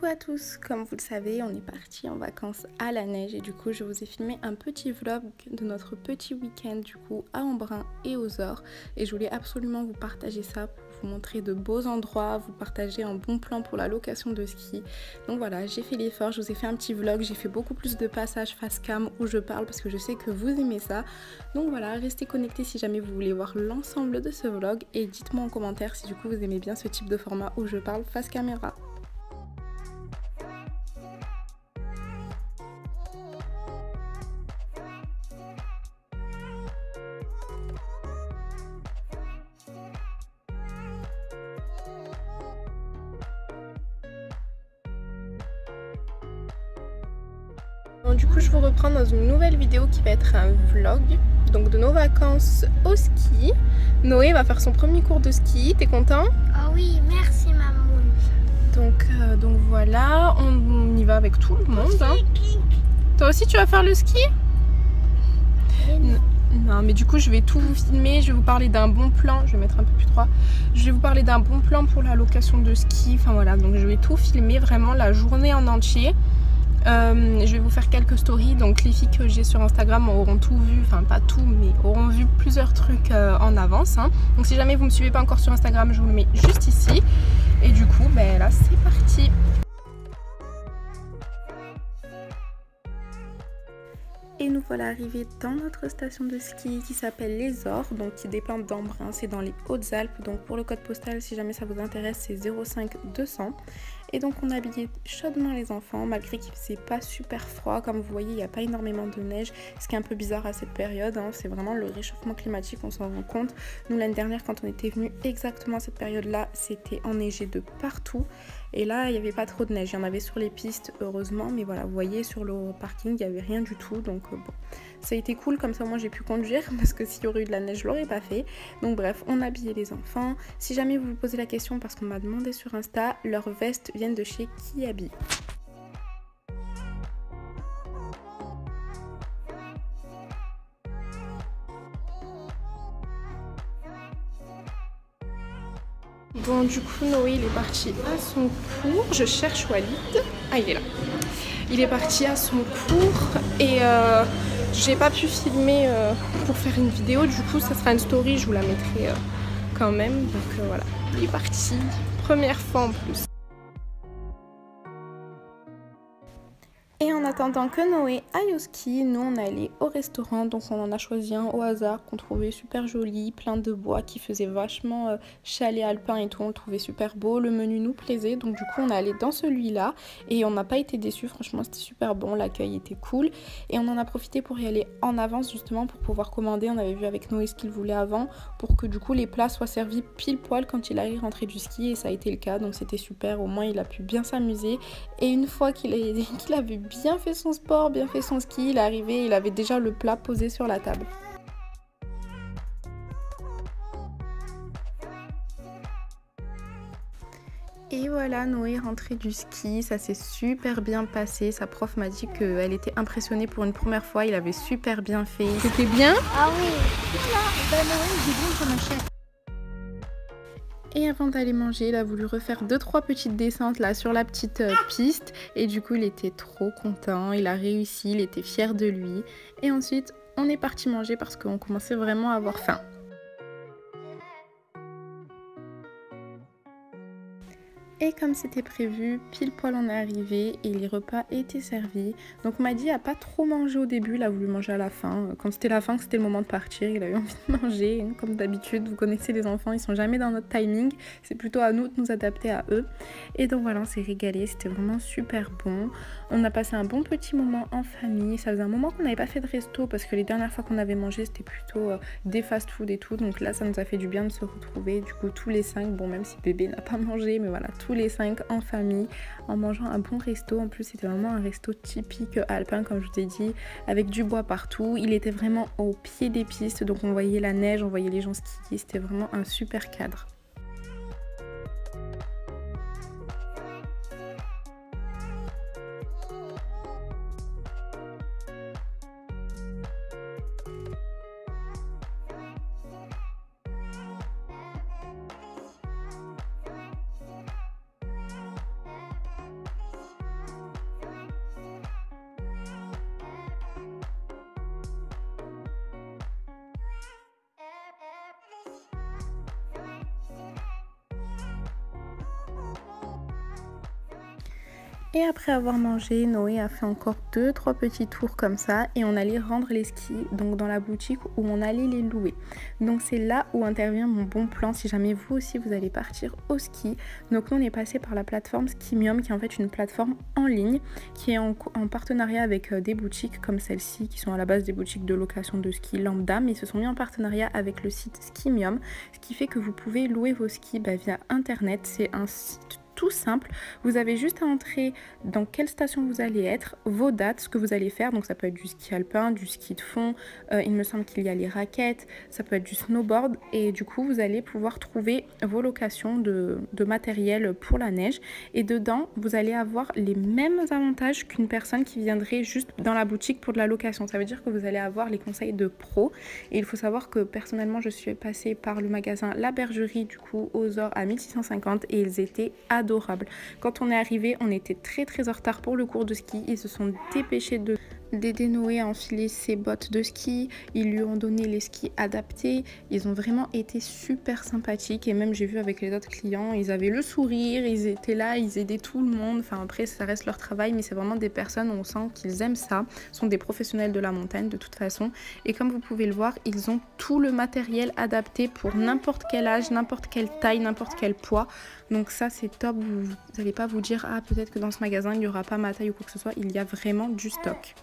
Coucou à tous, comme vous le savez, on est parti en vacances à la neige et du coup je vous ai filmé un petit vlog de notre petit week-end du coup à Embrun et aux Ores et je voulais absolument vous partager ça pour vous montrer de beaux endroits, vous partager un bon plan pour la location de ski. Donc voilà, j'ai fait l'effort, je vous ai fait un petit vlog, j'ai fait beaucoup plus de passages face cam où je parle parce que je sais que vous aimez ça. Donc voilà, restez connectés si jamais vous voulez voir l'ensemble de ce vlog et dites-moi en commentaire si du coup vous aimez bien ce type de format où je parle face caméra. Bon, du coup je vous reprends dans une nouvelle vidéo qui va être un vlog donc de nos vacances au ski. Noé va faire son premier cours de ski, t'es content? Oh oui, merci maman. Donc voilà, on y va avec tout le monde. Hein. Toi aussi tu vas faire le ski? Non mais du coup je vais tout vous filmer, je vais vous parler d'un bon plan, je vais mettre un peu plus droit. Je vais vous parler d'un bon plan pour la location de ski, enfin voilà, donc je vais tout filmer vraiment la journée en entier. Je vais vous faire quelques stories, donc les filles que j'ai sur Instagram auront tout vu, enfin pas tout mais auront vu plusieurs trucs en avance hein. Donc si jamais vous me suivez pas encore sur Instagram, je vous le mets juste ici et du coup ben là c'est parti. Et nous voilà arrivés dans notre station de ski qui s'appelle Les Ores, donc qui dépend d'Embrun, c'est dans les Hautes-Alpes. Donc pour le code postal, si jamais ça vous intéresse, c'est 05 200. Et donc on a habillé chaudement les enfants, malgré qu'il faisait pas super froid. Comme vous voyez, il n'y a pas énormément de neige, ce qui est un peu bizarre à cette période. Hein. C'est vraiment le réchauffement climatique, on s'en rend compte. Nous l'année dernière, quand on était venu exactement à cette période-là, c'était enneigé de partout. Et là, il n'y avait pas trop de neige. Il y en avait sur les pistes, heureusement. Mais voilà, vous voyez, sur le parking, il n'y avait rien du tout. Donc bon, ça a été cool. Comme ça, moi, j'ai pu conduire. Parce que s'il y aurait eu de la neige, je l'aurais pas fait. Donc bref, on a habillé les enfants. Si jamais vous vous posez la question, parce qu'on m'a demandé sur Insta, leurs vestes viennent de chez Kiabi. Bon, du coup, Noé, il est parti à son cours. Je cherche Walid. Ah, il est là. Il est parti à son cours et j'ai pas pu filmer pour faire une vidéo. Du coup, ça sera une story. Je vous la mettrai quand même. Donc voilà, il est parti. Première fois en plus. Et en attendant que Noé aille au ski, nous on est allé au restaurant, donc on en a choisi un au hasard qu'on trouvait super joli, plein de bois qui faisait vachement chalet alpin et tout, on le trouvait super beau, le menu nous plaisait, donc du coup on est allé dans celui-là et on n'a pas été déçus, franchement c'était super bon, l'accueil était cool et on en a profité pour y aller en avance justement pour pouvoir commander, on avait vu avec Noé ce qu'il voulait avant pour que du coup les plats soient servis pile poil quand il allait rentrer du ski et ça a été le cas, donc c'était super, au moins il a pu bien s'amuser et une fois qu'il avait bien fait son sport, bien fait son ski, il est arrivé, il avait déjà le plat posé sur la table. Et voilà, Noé est rentré du ski, ça s'est super bien passé. Sa prof m'a dit qu'elle était impressionnée pour une première fois, il avait super bien fait. C'était bien? Ah oui, voilà, ben Noé, j'ai bien comme un chef. Et avant d'aller manger, il a voulu refaire 2-3 petites descentes là sur la petite piste. Et du coup, il était trop content, il a réussi, il était fier de lui. Et ensuite, on est parti manger parce qu'on commençait vraiment à avoir faim. Et comme c'était prévu, pile poil on est arrivé et les repas étaient servis. Donc Madi a pas trop mangé au début, il a voulu manger à la fin. Quand c'était la fin, c'était le moment de partir, il a eu envie de manger. Comme d'habitude, vous connaissez les enfants, ils sont jamais dans notre timing. C'est plutôt à nous de nous adapter à eux. Et donc voilà, on s'est régalé, c'était vraiment super bon. On a passé un bon petit moment en famille. Ça faisait un moment qu'on n'avait pas fait de resto parce que les dernières fois qu'on avait mangé, c'était plutôt des fast-food et tout. Donc là, ça nous a fait du bien de se retrouver. Du coup, tous les 5, bon même si bébé n'a pas mangé, mais voilà, tous les 5 en famille en mangeant un bon resto. En plus c'était vraiment un resto typique alpin comme je vous ai dit, avec du bois partout. Il était vraiment au pied des pistes, donc on voyait la neige, on voyait les gens skier, c'était vraiment un super cadre. Et après avoir mangé, Noé a fait encore 2-3 petits tours comme ça et on allait rendre les skis donc dans la boutique où on allait les louer. Donc c'est là où intervient mon bon plan si jamais vous aussi vous allez partir au ski. Donc nous on est passé par la plateforme Skimium qui est en fait une plateforme en ligne qui est en partenariat avec des boutiques comme celle-ci qui sont à la base des boutiques de location de ski lambda, mais ils se sont mis en partenariat avec le site Skimium, ce qui fait que vous pouvez louer vos skis via internet. C'est un site tout simple, vous avez juste à entrer dans quelle station vous allez être, vos dates, ce que vous allez faire, donc ça peut être du ski alpin, du ski de fond, il me semble qu'il y a les raquettes, ça peut être du snowboard et du coup vous allez pouvoir trouver vos locations de matériel pour la neige et dedans vous allez avoir les mêmes avantages qu'une personne qui viendrait juste dans la boutique pour de la location. Ça veut dire que vous allez avoir les conseils de pro et il faut savoir que personnellement je suis passée par le magasin La Bergerie du coup aux Ors à 1650 et ils étaient adorables. Quand on est arrivé, on était très en retard pour le cours de ski. Ils se sont dépêchés d'aider Noé à enfiler ses bottes de ski. Ils lui ont donné les skis adaptés. Ils ont vraiment été super sympathiques et même j'ai vu avec les autres clients, ils avaient le sourire, ils étaient là, ils aidaient tout le monde. Enfin après ça reste leur travail mais c'est vraiment des personnes où on sent qu'ils aiment ça. Ce sont des professionnels de la montagne de toute façon et comme vous pouvez le voir, ils ont tout le matériel adapté pour n'importe quel âge, n'importe quelle taille, n'importe quel poids. Donc ça c'est top, vous n'allez pas vous dire ah peut-être que dans ce magasin il n'y aura pas ma taille ou quoi que ce soit, il y a vraiment du stock.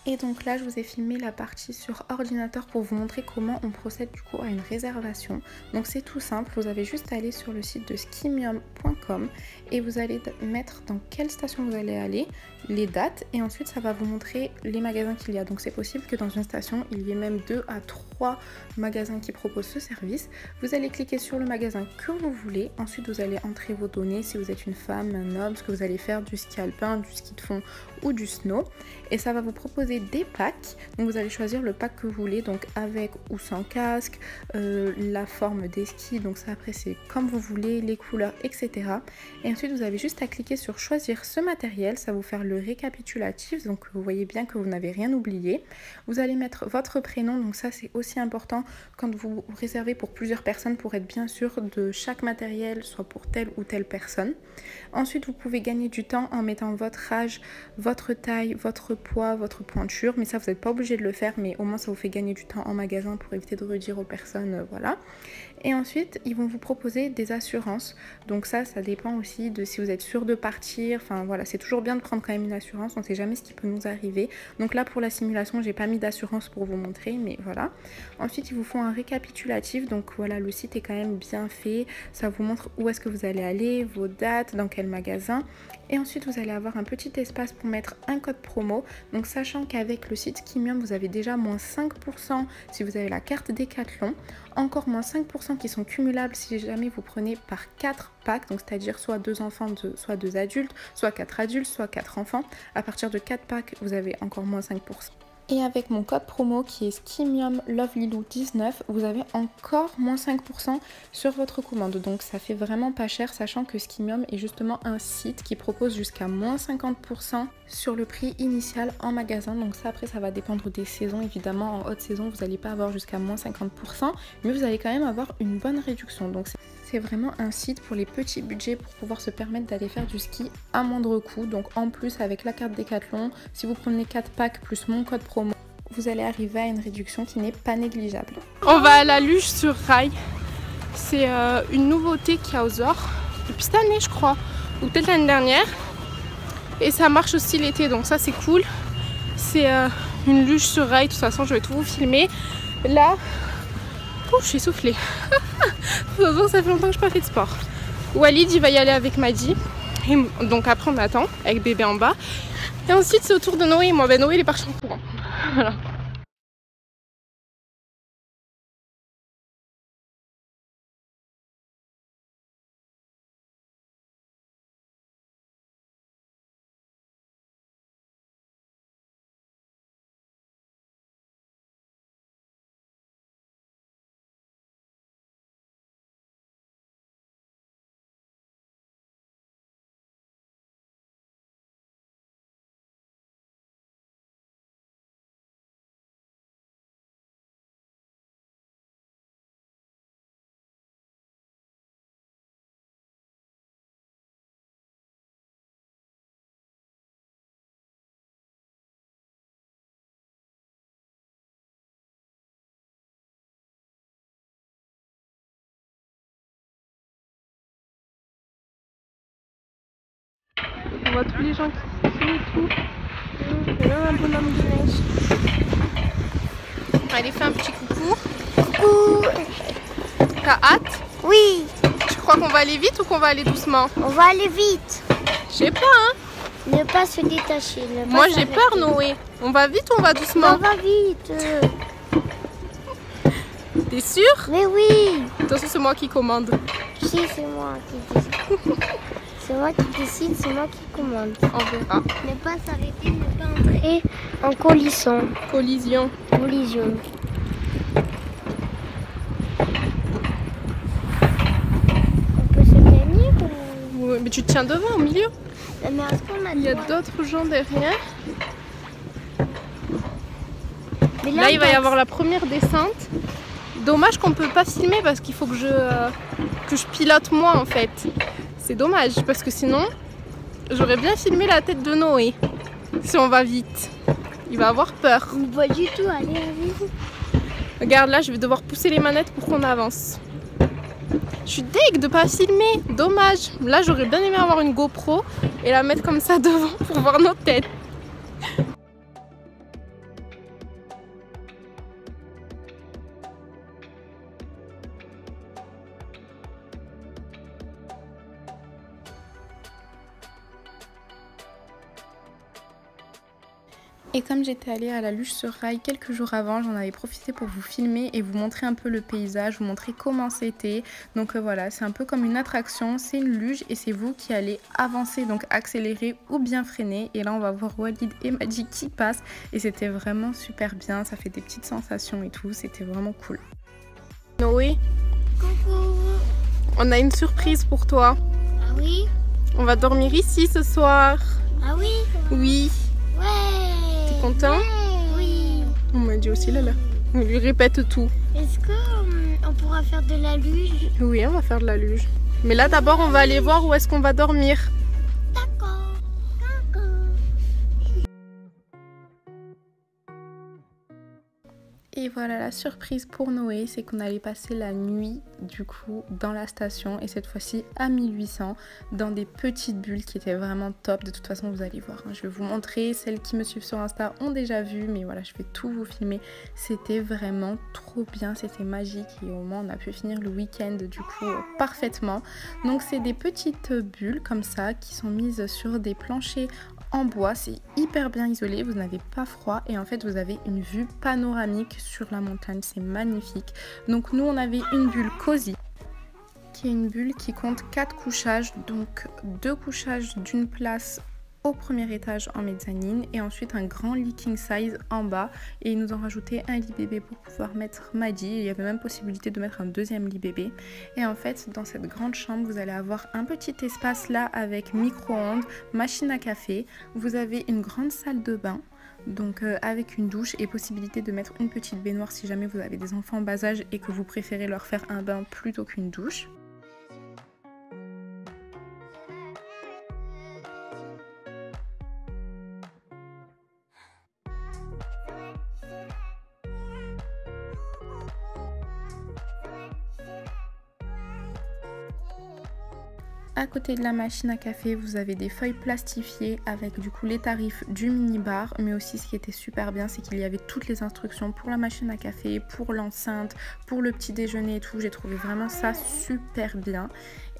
Et donc là je vous ai filmé la partie sur ordinateur pour vous montrer comment on procède du coup à une réservation. Donc c'est tout simple, vous avez juste à aller sur le site de skimium.com et vous allez mettre dans quelle station vous allez aller, les dates et ensuite ça va vous montrer les magasins qu'il y a. Donc c'est possible que dans une station il y ait même 2 à 3 magasins qui proposent ce service. Vous allez cliquer sur le magasin que vous voulez, ensuite vous allez entrer vos données si vous êtes une femme, un homme, ce que vous allez faire, du ski alpin, du ski de fond ou du snow et ça va vous proposer des packs. Donc vous allez choisir le pack que vous voulez, donc avec ou sans casque, la forme des skis, donc ça après c'est comme vous voulez, les couleurs, etc. Et ensuite vous avez juste à cliquer sur choisir ce matériel, ça va vous faire le récapitulatif, donc vous voyez bien que vous n'avez rien oublié. Vous allez mettre votre prénom, donc ça c'est aussi important quand vous réservez pour plusieurs personnes pour être bien sûr de chaque matériel, soit pour telle ou telle personne. Ensuite vous pouvez gagner du temps en mettant votre âge, votre taille, votre poids, votre pointure, mais ça vous n'êtes pas obligé de le faire, mais au moins ça vous fait gagner du temps en magasin pour éviter de redire aux personnes, voilà. Et ensuite ils vont vous proposer des assurances, donc ça dépend aussi de si vous êtes sûr de partir, enfin voilà, c'est toujours bien de prendre quand même une assurance, on ne sait jamais ce qui peut nous arriver. Donc là pour la simulation j'ai pas mis d'assurance pour vous montrer, mais voilà. Ensuite ils vous font un récapitulatif, donc voilà, le site est quand même bien fait, ça vous montre où est-ce que vous allez aller, vos dates, dans quel magasin. Et ensuite vous allez avoir un petit espace pour mettre un code promo, donc sachant qu'avec le site Skimium vous avez déjà moins 5% si vous avez la carte Décathlon, encore moins 5% qui sont cumulables si jamais vous prenez par 4 packs, donc c'est-à-dire soit 2 enfants, soit 2 adultes, soit 4 adultes, soit 4 enfants. À partir de 4 packs vous avez encore moins 5%. Et avec mon code promo qui est SkimiumLovelyLou19, vous avez encore moins 5% sur votre commande. Donc ça fait vraiment pas cher, sachant que Skimium est justement un site qui propose jusqu'à moins 50% sur le prix initial en magasin. Donc ça après ça va dépendre des saisons. Évidemment en haute saison vous n'allez pas avoir jusqu'à moins 50%, mais vous allez quand même avoir une bonne réduction. Donc c'est vraiment un site pour les petits budgets pour pouvoir se permettre d'aller faire du ski à moindre coût. Donc en plus avec la carte Décathlon, si vous prenez 4 packs plus mon code promo, vous allez arriver à une réduction qui n'est pas négligeable. On va à la luge sur rail. C'est une nouveauté qu'il y a aux Ors depuis cette année je crois, ou peut-être l'année dernière. Et ça marche aussi l'été, donc ça c'est cool. C'est une luge sur rail, de toute façon je vais tout vous filmer. Là, je suis essoufflée. Ça fait longtemps que je n'ai pas fait de sport. Walid il va y aller avec Madi. Et donc après on attend avec bébé en bas. Et ensuite c'est au tour de Noé et moi. Ben, Noé il est parti en courant. Voilà. voit tous les gens qui sont et tout. Il y a même un bonhomme de neige. Allez, fais un petit coucou. Coucou. T'as hâte? Oui, Tu crois qu'on va aller vite ou qu'on va aller doucement? on va aller vite. Je sais pas, hein. Ne pas se détacher. Ne pas Moi j'ai s'arrêter. peur, Noé. On va vite ou on va doucement? On va vite. T'es sûr? Mais oui. Attention, c'est moi qui commande. Si, c'est moi qui décide. C'est moi qui décide, c'est moi qui commande. On verra. Ne pas s'arrêter, ne pas entrer en collision. Collision. Collision. On peut se tenir ou... Ouais, mais tu te tiens devant, au milieu. Mais est-ce qu'on a Il y a droit? d'autres gens derrière. Mais Là, il va y on avoir la première descente. Dommage qu'on peut pas filmer parce qu'il faut que je pilote moi en fait. C'est dommage parce que sinon, j'aurais bien filmé la tête de Noé. Si on va vite. Il va avoir peur. on ne voit du tout. Allez, allez. Regarde, là, je vais devoir pousser les manettes pour qu'on avance. Je suis deg de pas filmer. Dommage. Là, j'aurais bien aimé avoir une GoPro et la mettre comme ça devant pour voir nos têtes. Et comme j'étais allée à la Luge-sur-Rail quelques jours avant, j'en avais profité pour vous filmer et vous montrer un peu le paysage, vous montrer comment c'était. Donc voilà, c'est un peu comme une attraction, c'est une luge et c'est vous qui allez avancer, donc accélérer ou bien freiner. Et là on va voir Walid et Madji qui passent et c'était vraiment super bien, ça fait des petites sensations et tout, c'était vraiment cool. Noé, Coucou. on a une surprise pour toi. Ah oui? On va dormir ici ce soir. Ah oui? Oui. Ouais. T'es content? Oui. On m'a dit aussi là. On lui répète tout. Est-ce qu'on pourra faire de la luge? Oui, on va faire de la luge. Mais là d'abord on va aller voir où est-ce qu'on va dormir. D'accord. D'accord. Et voilà, la surprise pour Noé, c'est qu'on allait passer la nuit du coup dans la station et cette fois-ci à 1800 dans des petites bulles qui étaient vraiment top. De toute façon vous allez voir, hein. Je vais vous montrer, celles qui me suivent sur Insta ont déjà vu, mais voilà, je vais tout vous filmer. C'était vraiment trop bien, c'était magique et au moins on a pu finir le week-end du coup parfaitement. Donc c'est des petites bulles comme ça qui sont mises sur des planchers en bois, c'est hyper bien isolé, vous n'avez pas froid et en fait vous avez une vue panoramique sur la montagne, c'est magnifique. Donc nous on avait une bulle cosy qui est une bulle qui compte 4 couchages, donc 2 couchages d'une place au premier étage en mezzanine et ensuite un grand lit king size en bas et ils nous ont rajouté un lit bébé pour pouvoir mettre Madji. Il y avait même possibilité de mettre un deuxième lit bébé et en fait dans cette grande chambre vous allez avoir un petit espace là avec micro-ondes, machine à café, vous avez une grande salle de bain donc avec une douche et possibilité de mettre une petite baignoire si jamais vous avez des enfants en bas âge et que vous préférez leur faire un bain plutôt qu'une douche. À côté de la machine à café, vous avez des feuilles plastifiées avec du coup les tarifs du mini-bar. Mais aussi ce qui était super bien, c'est qu'il y avait toutes les instructions pour la machine à café, pour l'enceinte, pour le petit déjeuner et tout. J'ai trouvé vraiment ça super bien.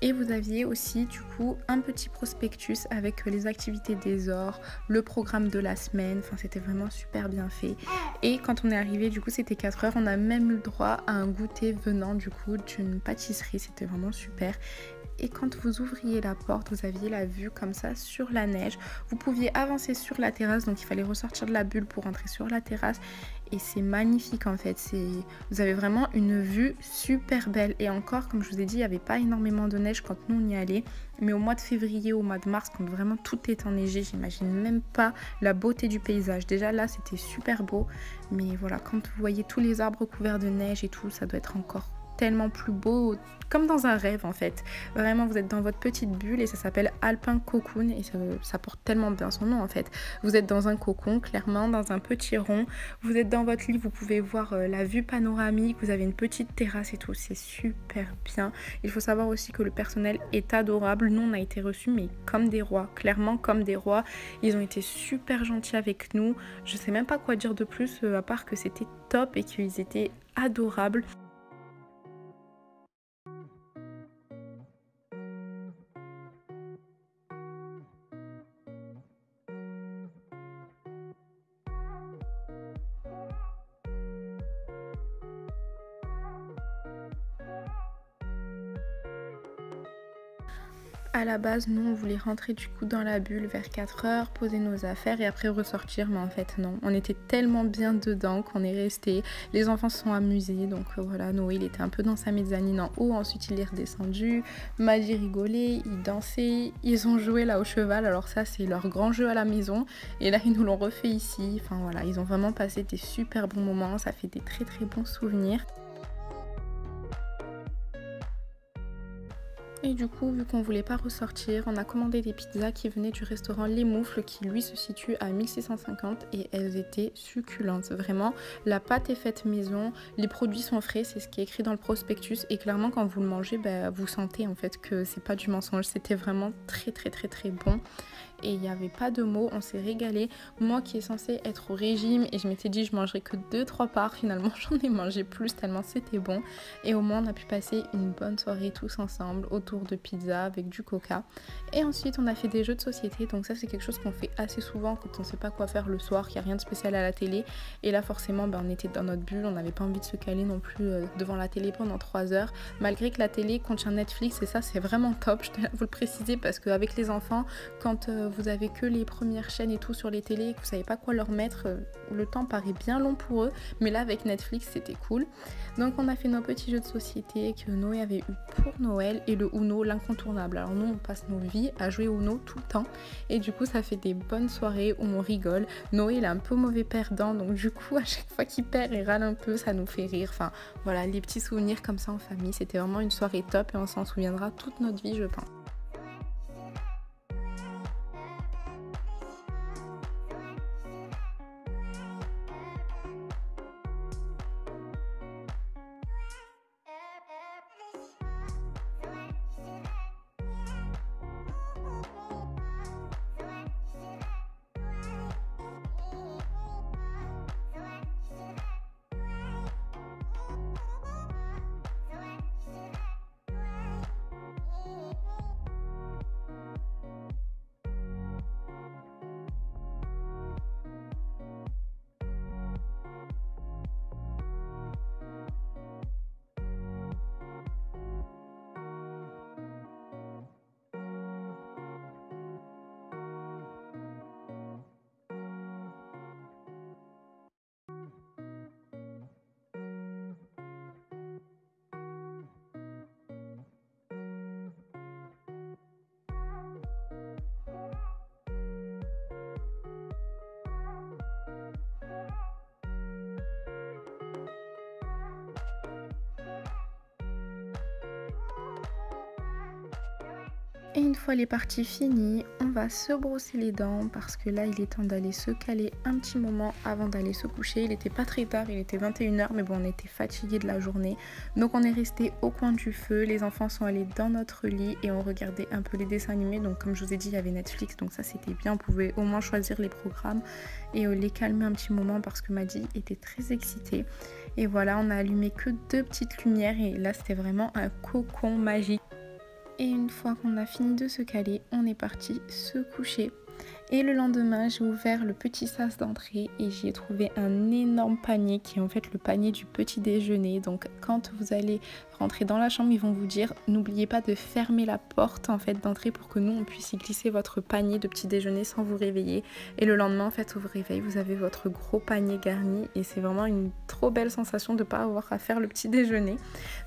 Et vous aviez aussi du coup un petit prospectus avec les activités des ors, le programme de la semaine, enfin c'était vraiment super bien fait. Et quand on est arrivé du coup c'était 4 heures, on a même eu le droit à un goûter venant du coup d'une pâtisserie, c'était vraiment super. Et quand vous ouvriez la porte, vous aviez la vue comme ça sur la neige. Vous pouviez avancer sur la terrasse, donc il fallait ressortir de la bulle pour entrer sur la terrasse. Et c'est magnifique en fait, vous avez vraiment une vue super belle. Et encore, comme je vous ai dit, il n'y avait pas énormément de neige quand nous on y allait. Mais au mois de février, au mois de mars, quand vraiment tout est enneigé, j'imagine même pas la beauté du paysage. Déjà là, c'était super beau. Mais voilà, quand vous voyez tous les arbres couverts de neige et tout, ça doit être encore tellement plus beau, comme dans un rêve en fait. Vraiment, vous êtes dans votre petite bulle et ça s'appelle Alpin Cocoon et ça porte tellement bien son nom en fait. Vous êtes dans un cocon, clairement, dans un petit rond. Vous êtes dans votre lit, vous pouvez voir la vue panoramique, vous avez une petite terrasse et tout, c'est super bien. Il faut savoir aussi que le personnel est adorable. Nous, on a été reçus mais comme des rois, clairement comme des rois. Ils ont été super gentils avec nous. Je sais même pas quoi dire de plus à part que c'était top et qu'ils étaient adorables. À la base, nous, on voulait rentrer du coup dans la bulle vers 4 h, poser nos affaires et après ressortir. Mais en fait, non. On était tellement bien dedans qu'on est resté. Les enfants se sont amusés. Donc voilà, Noé, il était un peu dans sa mezzanine en haut. Ensuite, il est redescendu. Maddy rigolait, il dansait. Ils ont joué là au cheval. Alors ça, c'est leur grand jeu à la maison. Et là, ils nous l'ont refait ici. Enfin voilà, ils ont vraiment passé des super bons moments. Ça fait des très très bons souvenirs. Et du coup, vu qu'on voulait pas ressortir, on a commandé des pizzas qui venaient du restaurant Les Moufles qui lui se situe à 1650 et elles étaient succulentes. Vraiment, la pâte est faite maison, les produits sont frais, c'est ce qui est écrit dans le prospectus et clairement quand vous le mangez, vous sentez en fait que c'est pas du mensonge, c'était vraiment très très très très bon. Et il n'y avait pas de mots, on s'est régalé. Moi qui est censée être au régime et je m'étais dit je mangerais que 2-3 parts, finalement j'en ai mangé plus tellement c'était bon. Et au moins on a pu passer une bonne soirée tous ensemble autour de pizza avec du coca. Et ensuite on a fait des jeux de société, donc ça c'est quelque chose qu'on fait assez souvent quand on ne sait pas quoi faire le soir, qu'il n'y a rien de spécial à la télé. Et là forcément on était dans notre bulle, on n'avait pas envie de se caler non plus devant la télé pendant 3 heures. Malgré que la télé contient Netflix et ça c'est vraiment top, je tiens à vous le préciser parce qu'avec les enfants, quand vous avez que les premières chaînes et tout sur les télés et que vous savez pas quoi leur mettre, le temps paraît bien long pour eux, mais là avec Netflix c'était cool. Donc on a fait nos petits jeux de société que Noé avait eu pour Noël et le Uno, l'incontournable. Alors nous on passe nos vies à jouer au Uno tout le temps et du coup ça fait des bonnes soirées où on rigole. Noé il est un peu mauvais perdant donc du coup à chaque fois qu'il perd il râle un peu, ça nous fait rire. Enfin voilà, les petits souvenirs comme ça en famille, c'était vraiment une soirée top et on s'en souviendra toute notre vie je pense. Et une fois les parties finies, on va se brosser les dents parce que là il est temps d'aller se caler un petit moment avant d'aller se coucher. Il était pas très tard, il était 21 h mais bon on était fatigués de la journée. Donc on est resté au coin du feu, les enfants sont allés dans notre lit et on regardait un peu les dessins animés. Donc comme je vous ai dit il y avait Netflix donc ça c'était bien, on pouvait au moins choisir les programmes et les calmer un petit moment parce que Maddy était très excitée. Et voilà, on a allumé que 2 petites lumières et là c'était vraiment un cocon magique. Et une fois qu'on a fini de se caler, on est parti se coucher. Et le lendemain, j'ai ouvert le petit sas d'entrée et j'y ai trouvé un énorme panier qui est en fait le panier du petit déjeuner. Donc quand vous allez rentrer dans la chambre, ils vont vous dire n'oubliez pas de fermer la porte en fait d'entrée pour que nous on puisse y glisser votre panier de petit déjeuner sans vous réveiller. Et le lendemain en fait au réveil, vous avez votre gros panier garni et c'est vraiment une trop belle sensation de ne pas avoir à faire le petit déjeuner.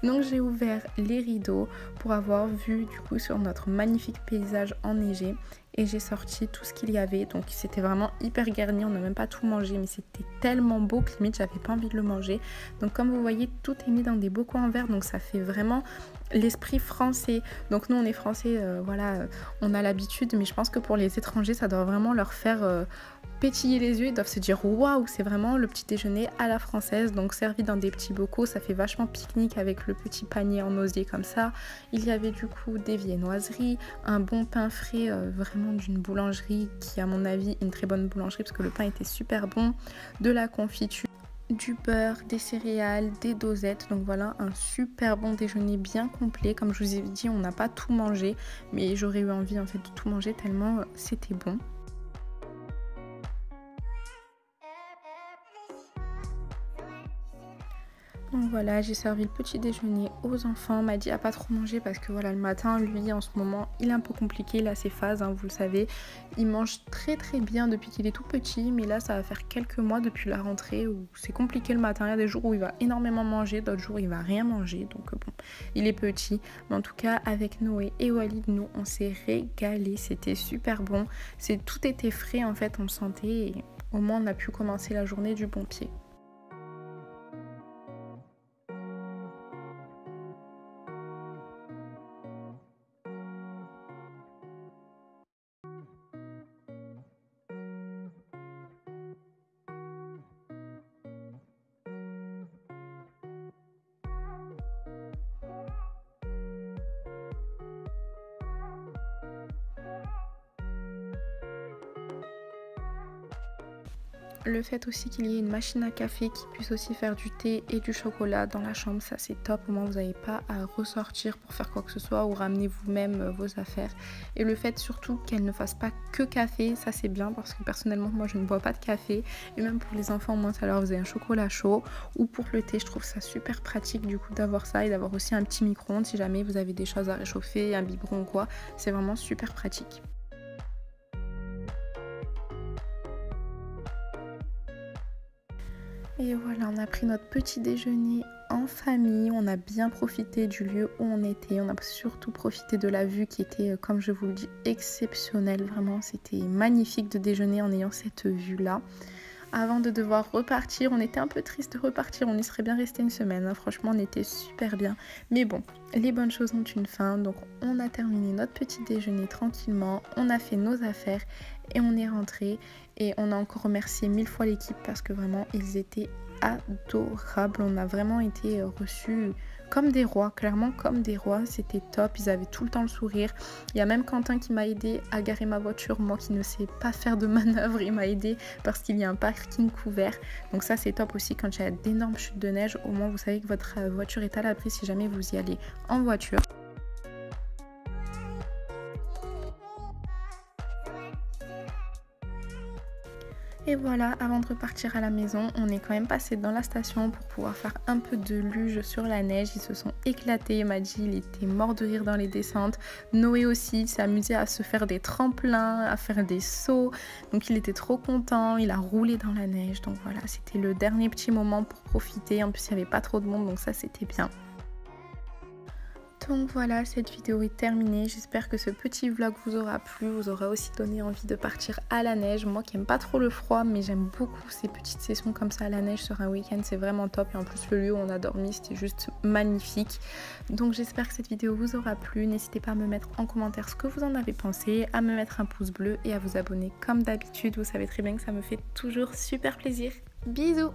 Donc j'ai ouvert les rideaux pour avoir vue du coup sur notre magnifique paysage enneigé. et j'ai sorti tout ce qu'il y avait. Donc c'était vraiment hyper garni, on n'a même pas tout mangé, mais c'était tellement beau que limite j'avais pas envie de le manger. Donc comme vous voyez, tout est mis dans des bocaux en verre, donc ça fait vraiment l'esprit français. Donc nous on est français, voilà, on a l'habitude, mais je pense que pour les étrangers ça doit vraiment leur faire pétiller les yeux. Ils doivent se dire waouh, c'est vraiment le petit déjeuner à la française. Donc servi dans des petits bocaux, ça fait vachement pique-nique avec le petit panier en osier comme ça. Il y avait du coup des viennoiseries, un bon pain frais vraiment d'une boulangerie qui à mon avis une très bonne boulangerie parce que le pain était super bon, de la confiture, du beurre, des céréales, des dosettes. Donc voilà, un super bon déjeuner bien complet. Comme je vous ai dit, on n'a pas tout mangé, mais j'aurais eu envie en fait de tout manger tellement c'était bon. Donc voilà, j'ai servi le petit déjeuner aux enfants. M'a dit à pas trop manger parce que voilà, le matin, lui en ce moment, il est un peu compliqué, il a ses phases, hein, vous le savez. Il mange très bien depuis qu'il est tout petit, mais là ça va faire quelques mois depuis la rentrée où c'est compliqué le matin. Il y a des jours où il va énormément manger, d'autres jours il va rien manger. Donc bon, il est petit. Mais en tout cas, avec Noé et Walid, nous on s'est régalé, c'était super bon. Tout était frais en fait, on le sentait et au moins on a pu commencer la journée du bon pied. Le fait aussi qu'il y ait une machine à café qui puisse aussi faire du thé et du chocolat dans la chambre, ça c'est top. Au moins vous n'avez pas à ressortir pour faire quoi que ce soit ou ramener vous-même vos affaires. Et le fait surtout qu'elle ne fasse pas que café, ça c'est bien parce que personnellement moi je ne bois pas de café. Et même pour les enfants, au moins ça leur faisait un chocolat chaud. Ou pour le thé, je trouve ça super pratique du coup d'avoir ça et d'avoir aussi un petit micro-ondes si jamais vous avez des choses à réchauffer, un biberon ou quoi. C'est vraiment super pratique. Et voilà, on a pris notre petit déjeuner en famille, on a bien profité du lieu où on était, on a surtout profité de la vue qui était, comme je vous le dis, exceptionnelle. Vraiment, c'était magnifique de déjeuner en ayant cette vue-là. Avant de devoir repartir, on était un peu triste de repartir, on y serait bien resté une semaine, hein. Franchement on était super bien. Mais bon, les bonnes choses ont une fin, donc on a terminé notre petit déjeuner tranquillement, on a fait nos affaires et on est rentré. Et on a encore remercié 1000 fois l'équipe parce que vraiment ils étaient adorables. On a vraiment été reçus comme des rois, clairement comme des rois, c'était top, ils avaient tout le temps le sourire. Il y a même Quentin qui m'a aidé à garer ma voiture, moi qui ne sais pas faire de manœuvre, il m'a aidé parce qu'il y a un parking couvert. Donc ça c'est top aussi quand il y a d'énormes chutes de neige, au moins vous savez que votre voiture est à l'abri si jamais vous y allez en voiture. Et voilà, avant de repartir à la maison, on est quand même passé dans la station pour pouvoir faire un peu de luge sur la neige. Ils se sont éclatés, il m'a dit, il était mort de rire dans les descentes. Noé aussi, il s'est amusé à se faire des tremplins, à faire des sauts. Donc il était trop content, il a roulé dans la neige. Donc voilà, c'était le dernier petit moment pour profiter. En plus, il n'y avait pas trop de monde, donc ça c'était bien. Donc voilà, cette vidéo est terminée. J'espère que ce petit vlog vous aura plu, vous aura aussi donné envie de partir à la neige. Moi qui n'aime pas trop le froid, mais j'aime beaucoup ces petites sessions comme ça à la neige sur un week-end, c'est vraiment top. Et en plus le lieu où on a dormi, c'était juste magnifique. Donc j'espère que cette vidéo vous aura plu. N'hésitez pas à me mettre en commentaire ce que vous en avez pensé, à me mettre un pouce bleu et à vous abonner comme d'habitude. Vous savez très bien que ça me fait toujours super plaisir. Bisous!